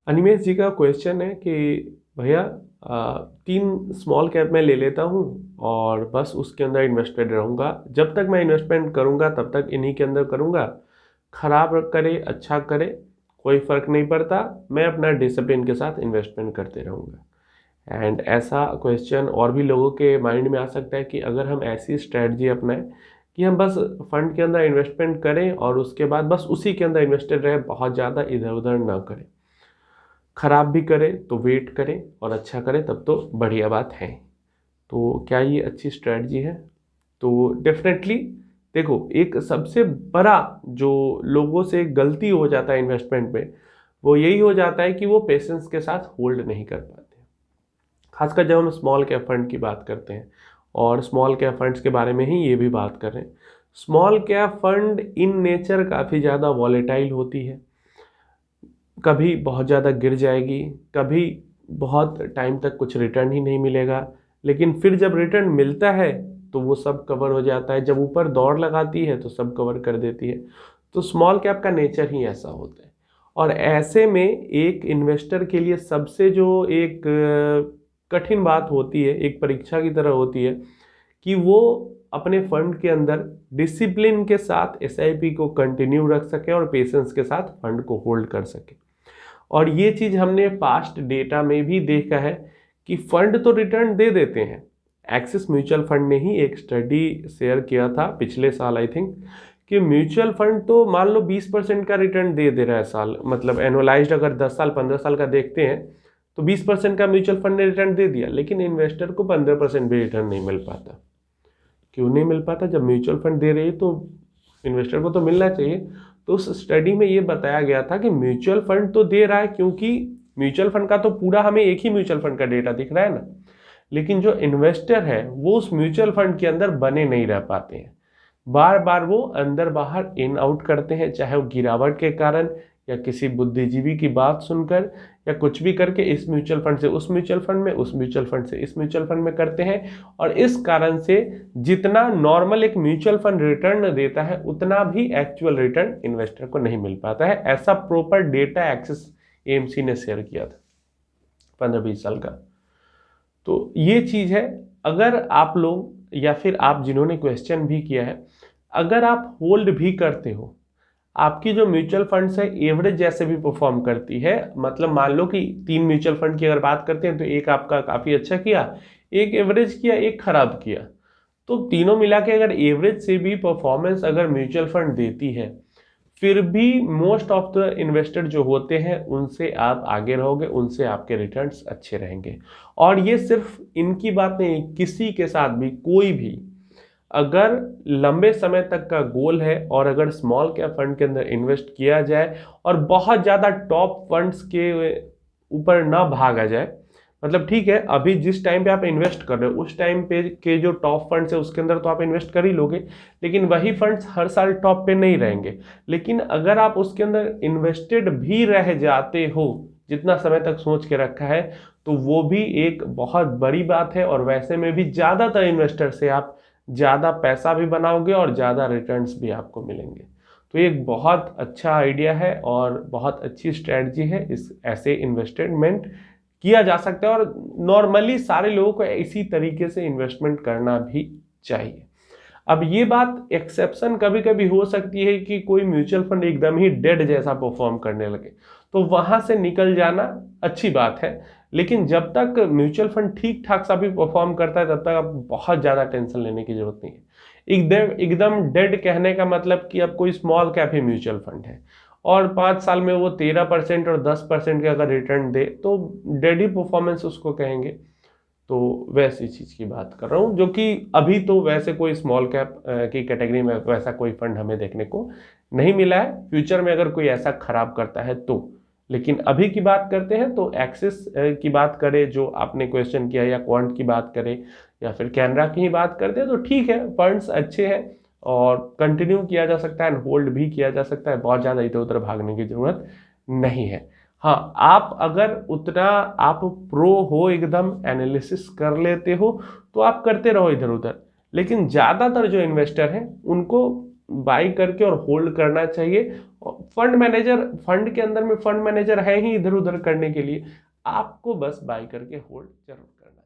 अनिमेश जी का क्वेश्चन है कि भैया 3 स्मॉल कैप मैं ले लेता हूँ और बस उसके अंदर इन्वेस्टेड रहूँगा। जब तक मैं इन्वेस्टमेंट करूँगा तब तक इन्हीं के अंदर करूँगा। खराब करे अच्छा करे कोई फ़र्क नहीं पड़ता, मैं अपना डिसिप्लिन के साथ इन्वेस्टमेंट करते रहूँगा। एंड ऐसा क्वेश्चन और भी लोगों के माइंड में आ सकता है कि अगर हम ऐसी स्ट्रेटजी अपनाएं कि हम बस फंड के अंदर इन्वेस्टमेंट करें और उसके बाद बस उसी के अंदर इन्वेस्टेड रहे, बहुत ज़्यादा इधर उधर ना करें। खराब भी करे तो वेट करें और अच्छा करे तब तो बढ़िया बात है। तो क्या ये अच्छी स्ट्रेटजी है? तो डेफिनेटली देखो, एक सबसे बड़ा जो लोगों से गलती हो जाता है इन्वेस्टमेंट में, वो यही हो जाता है कि वो पेशेंस के साथ होल्ड नहीं कर पाते। खासकर जब हम स्मॉल कैप फंड की बात करते हैं, और स्मॉल कैप फंड्स के बारे में ही ये भी बात कर रहे हैं। Small cap fund in nature काफ़ी ज़्यादा वॉलेटाइल होती है। कभी बहुत ज़्यादा गिर जाएगी, कभी बहुत टाइम तक कुछ रिटर्न ही नहीं मिलेगा, लेकिन फिर जब रिटर्न मिलता है तो वो सब कवर हो जाता है। जब ऊपर दौड़ लगाती है तो सब कवर कर देती है। तो स्मॉल कैप का नेचर ही ऐसा होता है। और ऐसे में एक इन्वेस्टर के लिए सबसे जो एक कठिन बात होती है, एक परीक्षा की तरह होती है, कि वो अपने फंड के अंदर डिसिप्लिन के साथ एसआईपी को कंटिन्यू रख सके और पेशेंस के साथ फंड को होल्ड कर सके। और ये चीज़ हमने पास्ट डेटा में भी देखा है कि फंड तो रिटर्न दे देते हैं। एक्सिस म्यूचुअल फंड ने ही एक स्टडी शेयर किया था पिछले साल, आई थिंक, कि म्यूचुअल फंड तो मान लो 20% का रिटर्न दे रहा है साल, मतलब एनुअलाइज्ड अगर 10 साल 15 साल का देखते हैं तो 20% का म्यूचुअल फंड ने रिटर्न दे दिया, लेकिन इन्वेस्टर को 15% भी रिटर्न नहीं मिल पाता। क्यों नहीं मिल पाता? जब म्यूचुअल फंड दे रही है तो इन्वेस्टर को तो मिलना चाहिए। तो उस स्टडी में ये बताया गया था कि म्यूचुअल फंड तो दे रहा है, क्योंकि म्यूचुअल फंड का तो पूरा हमें एक ही म्यूचुअल फंड का डेटा दिख रहा है ना, लेकिन जो इन्वेस्टर है वो उस म्यूचुअल फंड के अंदर बने नहीं रह पाते हैं। बार बार वो अंदर बाहर इन आउट करते हैं, चाहे वो गिरावट के कारण या किसी बुद्धिजीवी की बात सुनकर या कुछ भी करके, इस म्यूचुअल फंड से उस म्यूचुअल फंड में, उस म्यूचुअल फंड से इस म्यूचुअल फंड में करते हैं। और इस कारण से जितना नॉर्मल एक म्यूचुअल फंड रिटर्न देता है उतना भी एक्चुअल रिटर्न इन्वेस्टर को नहीं मिल पाता है। ऐसा प्रॉपर डेटा एक्सिस एएमसी ने शेयर किया था 15-20 साल का। तो ये चीज़ है। अगर आप लोग या फिर आप जिन्होंने क्वेश्चन भी किया है, अगर आप होल्ड भी करते हो, आपकी जो म्यूचुअल फंड्स है एवरेज जैसे भी परफॉर्म करती है, मतलब मान लो कि 3 म्यूचुअल फंड की अगर बात करते हैं तो एक आपका काफ़ी अच्छा किया, एक एवरेज किया, एक खराब किया, तो तीनों मिला के अगर एवरेज से भी परफॉर्मेंस अगर म्यूचुअल फंड देती है, फिर भी मोस्ट ऑफ द इन्वेस्टर जो होते हैं उनसे आप आगे रहोगे, उनसे आपके रिटर्न्स अच्छे रहेंगे। और ये सिर्फ इनकी बात नहीं, किसी के साथ भी कोई भी अगर लंबे समय तक का गोल है और अगर स्मॉल कैप फंड के अंदर इन्वेस्ट किया जाए और बहुत ज़्यादा टॉप फंड्स के ऊपर ना भागा जाए, मतलब ठीक है अभी जिस टाइम पे आप इन्वेस्ट कर रहे हो उस टाइम पे के जो टॉप फंड्स है उसके अंदर तो आप इन्वेस्ट कर ही लोगे, लेकिन वही फंड्स हर साल टॉप पे नहीं रहेंगे। लेकिन अगर आप उसके अंदर इन्वेस्टेड भी रह जाते हो जितना समय तक सोच के रखा है, तो वो भी एक बहुत बड़ी बात है। और वैसे में भी ज़्यादातर इन्वेस्टर से आप ज़्यादा पैसा भी बनाओगे और ज़्यादा रिटर्न्स भी आपको मिलेंगे। तो ये एक बहुत अच्छा आइडिया है और बहुत अच्छी स्ट्रेटजी है। इस ऐसे इन्वेस्टमेंट किया जा सकता है और नॉर्मली सारे लोगों को इसी तरीके से इन्वेस्टमेंट करना भी चाहिए। अब ये बात एक्सेप्शन कभी कभी हो सकती है कि कोई म्यूचुअल फंड एकदम ही डेड जैसा परफॉर्म करने लगे, तो वहां से निकल जाना अच्छी बात है। लेकिन जब तक म्यूचुअल फंड ठीक ठाक सा भी परफॉर्म करता है तब तक आप बहुत ज़्यादा टेंशन लेने की जरूरत नहीं है। एकदम एकदम डेड कहने का मतलब कि अब कोई स्मॉल कैप ही म्यूचुअल फंड है और 5 साल में वो 13% और 10% का अगर रिटर्न दे तो डेड ही परफॉर्मेंस उसको कहेंगे। तो वैसी चीज़ की बात कर रहा हूँ, जो कि अभी तो वैसे कोई स्मॉल कैप की कैटेगरी में वैसा कोई फंड हमें देखने को नहीं मिला है। फ्यूचर में अगर कोई ऐसा खराब करता है तो, लेकिन अभी की बात करते हैं तो एक्सिस की बात करें जो आपने क्वेश्चन किया, या क्वांट की बात करें या फिर कैनरा की ही बात करते हैं, तो ठीक है, फंड्स अच्छे हैं और कंटिन्यू किया जा सकता है, होल्ड भी किया जा सकता है। बहुत ज़्यादा इधर उधर भागने की ज़रूरत नहीं है। हाँ, आप अगर उतना आप प्रो हो, एकदम एनालिसिस कर लेते हो, तो आप करते रहो इधर उधर। लेकिन ज़्यादातर जो इन्वेस्टर हैं उनको बाई करके और होल्ड करना चाहिए। फंड मैनेजर, फंड के अंदर में फंड मैनेजर है ही इधर उधर करने के लिए, आपको बस बाई करके होल्ड जरूर करना।